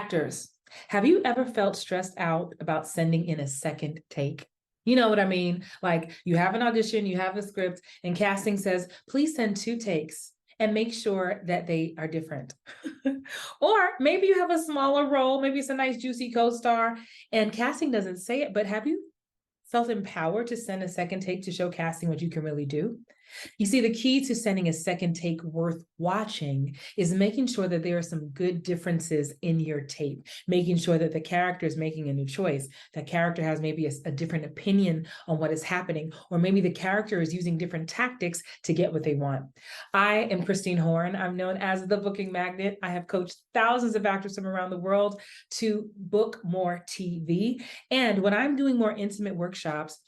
Actors, have you ever felt stressed out about sending in a second take? You know what I mean? Like you have an audition, you have a script, and casting says, please send two takes and make sure that they are different. Or maybe you have a smaller role, maybe it's a nice, juicy co star, and casting doesn't say it, but have you felt empowered to send a second take to show casting what you can really do? You see, the key to sending a second take worth watching is making sure that there are some good differences in your tape, making sure that the character is making a new choice. That character has maybe a different opinion on what is happening, or maybe the character is using different tactics to get what they want. I am Christine Horn. I'm known as the Booking Magnet. I have coached thousands of actors from around the world to book more TV. And when I'm doing more intimate workshops,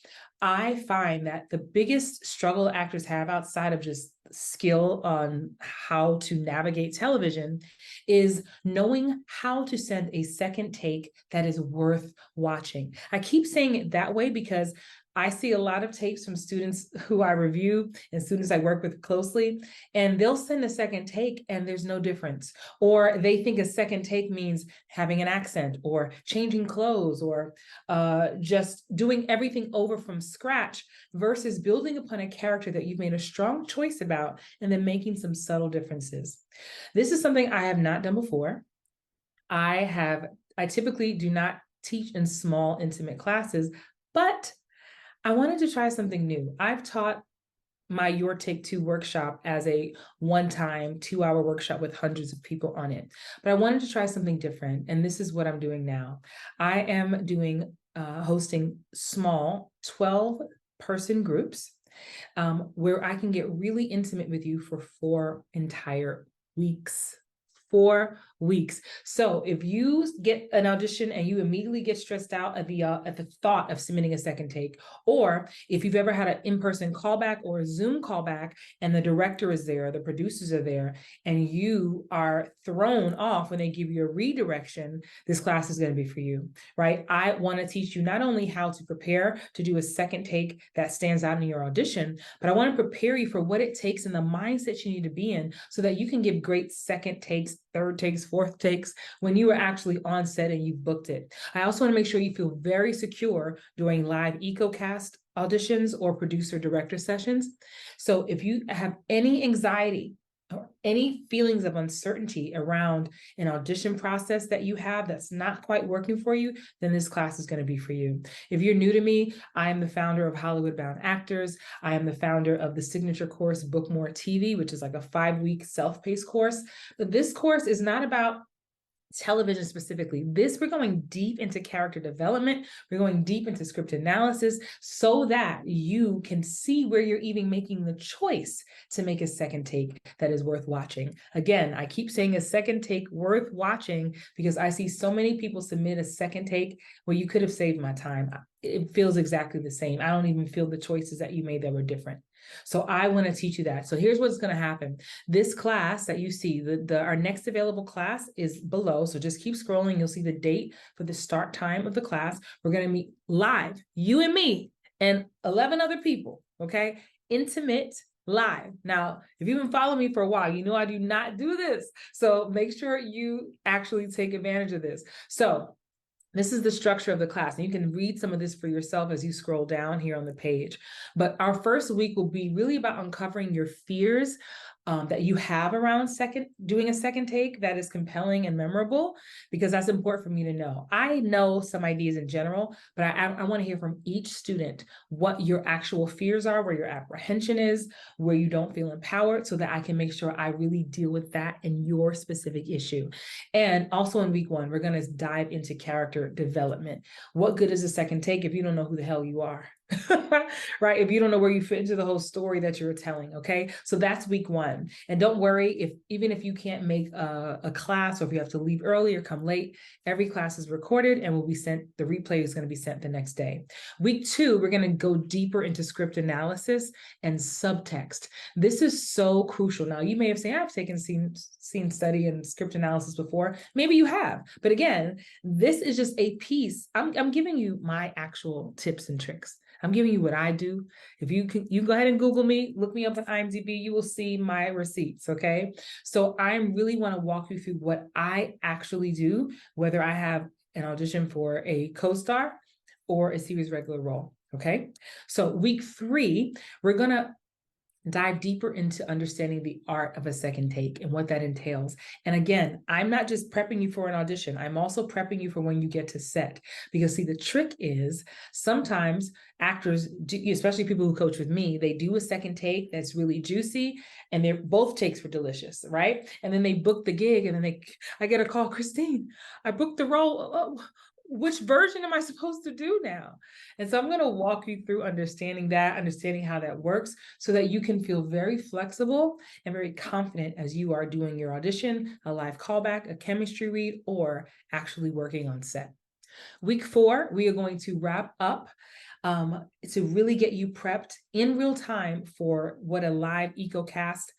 I find that the biggest struggle actors have outside of just skill on how to navigate television is knowing how to send a second take that is worth watching. I keep saying it that way because I see a lot of tapes from students who I review and students I work with closely, and they'll send a second take and there's no difference. Or they think a second take means having an accent or changing clothes or just doing everything over from scratch versus building upon a character that you've made a strong choice about and then making some subtle differences. This is something I have not done before. I typically do not teach in small, intimate classes, but I wanted to try something new. I've taught my Your Take Two workshop as a one-time 2-hour workshop with hundreds of people on it. But I wanted to try something different, and this is what I'm doing now. I am hosting small 12-person groups where I can get really intimate with you for 4 entire weeks. 4 weeks. So if you get an audition and you immediately get stressed out at the thought of submitting a second take, or if you've ever had an in-person callback or a Zoom callback and the director is there, the producers are there, and you are thrown off when they give you a redirection, this class is going to be for you, right? I want to teach you not only how to prepare to do a second take that stands out in your audition, but I want to prepare you for what it takes and the mindset you need to be in so that you can give great second takes, third takes, fourth takes when you are actually on set and you've booked it. I also want to make sure you feel very secure during live EcoCast auditions or producer director sessions. So if you have any anxiety or any feelings of uncertainty around an audition process that you have that's not quite working for you, then this class is going to be for you. If you're new to me, I am the founder of Hollywood Bound Actors. I am the founder of the signature course Book More TV, which is like a 5-week self-paced course. But this course is not about television specifically. We're going deep into character development. We're going deep into script analysis so that you can see where you're even making the choice to make a second take that is worth watching. Again, I keep saying a second take worth watching because I see so many people submit a second take where you could have saved my time. It feels exactly the same. I don't even feel the choices that you made that were different. So I want to teach you that. So here's what's going to happen. This class that you see, our next available class is below. So just keep scrolling. You'll see the date for the start time of the class. We're going to meet live, you and me and 11 other people, okay? Intimate live. Now, if you've been following me for a while, you know I do not do this. So make sure you actually take advantage of this. So this is the structure of the class, and you can read some of this for yourself as you scroll down here on the page. But our first week will be really about uncovering your fears that you have around doing a second take that is compelling and memorable, because that's important for me to know. I know some ideas in general, but I want to hear from each student what your actual fears are, where your apprehension is, where you don't feel empowered, so that I can make sure I really deal with that in your specific issue. And also in week 1, we're going to dive into character development. What good is a second take if you don't know who the hell you are? Right? If you don't know where you fit into the whole story that you're telling, okay? So that's week 1. And don't worry, even if you can't make a class, or if you have to leave early or come late, every class is recorded and will be sent. The replay is going to be sent the next day. Week 2, we're going to go deeper into script analysis and subtext. This is so crucial. Now, you may have said, I've taken scene study and script analysis before. Maybe you have. But again, this is just a piece. I'm giving you my actual tips and tricks. I'm giving you what I do. If you can, you go ahead and Google me, look me up on IMDb, you will see my receipts, okay? So I really want to walk you through what I actually do, whether I have an audition for a co-star or a series regular role, okay? So week 3, we're gonna dive deeper into understanding the art of a second take and what that entails. And again, I'm not just prepping you for an audition, I'm also prepping you for when you get to set. Because see, the trick is sometimes actors, especially people who coach with me, they do a second take that's really juicy and they're both takes were delicious, right? And then they book the gig and then I get a call, Christine, I booked the role. Oh, which version am I supposed to do now? And so I'm going to walk you through understanding that, understanding how that works so that you can feel very flexible and very confident as you are doing your audition, a live callback, a chemistry read, or actually working on set. Week 4, we are going to wrap up to really get you prepped in real time for what a live EcoCast,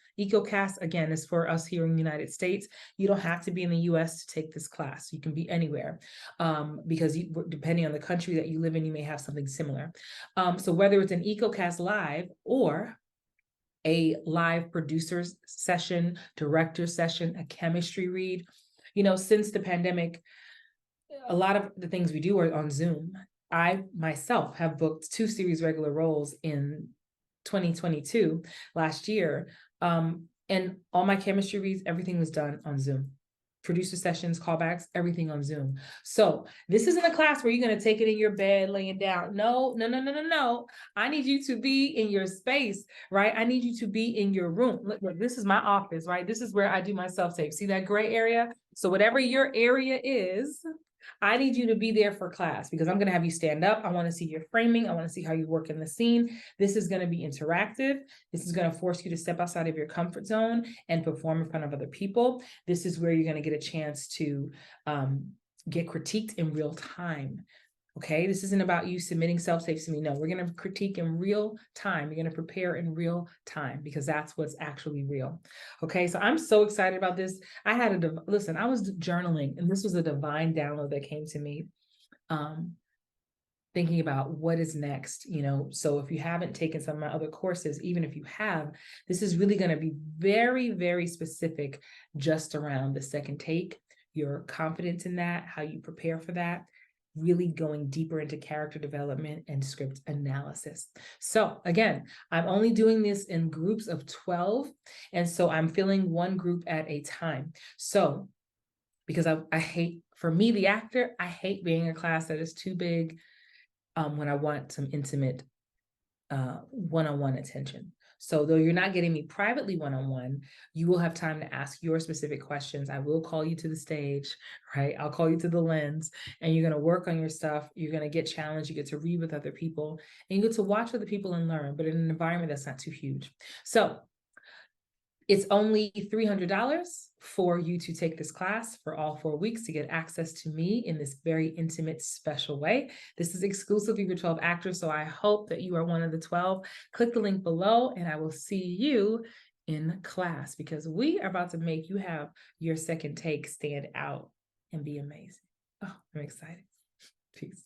again, is for us here in the United States. You don't have to be in the US to take this class. You can be anywhere because depending on the country that you live in, you may have something similar. So whether it's an EcoCast live or a live producers session, director session, a chemistry read, since the pandemic, a lot of the things we do are on Zoom. I myself have booked 2 series regular roles in 2022, last year. And all my chemistry reads, everything was done on Zoom. Producer sessions, callbacks, everything on Zoom. So this isn't a class where you're going to take it in your bed, laying down. No, no, no, no, no, no. I need you to be in your space, right? I need you to be in your room. Look, this is my office, right? This is where I do my self-tape. See that gray area? So whatever your area is, I need you to be there for class because I'm going to have you stand up. I want to see your framing. I want to see how you work in the scene. This is going to be interactive. This is going to force you to step outside of your comfort zone and perform in front of other people. This is where you're going to get a chance to get critiqued in real time. Okay, this isn't about you submitting self-tapes to me. No, we're going to critique in real time. You're going to prepare in real time because that's what's actually real. Okay, so I'm so excited about this. Listen, I was journaling and this was a divine download that came to me. Thinking about what is next, so if you haven't taken some of my other courses, even if you have, this is really going to be very, very specific just around the second take, your confidence in that, how you prepare for that, really going deeper into character development and script analysis. So again, I'm only doing this in groups of 12. And so I'm filling one group at a time. So because I hate, for me, the actor, I hate being in a class that is too big when I want some intimate one-on-one attention. So though you're not getting me privately one-on-one, you will have time to ask your specific questions. I will call you to the stage, right? I'll call you to the lens and you're going to work on your stuff. You're going to get challenged. You get to read with other people and you get to watch other people and learn, but in an environment that's not too huge. So it's only $300 for you to take this class for all 4 weeks to get access to me in this very intimate, special way. This is exclusively for 12 actors, so I hope that you are one of the 12. Click the link below and I will see you in class because we are about to make you have your second take stand out and be amazing. Oh, I'm excited. Peace.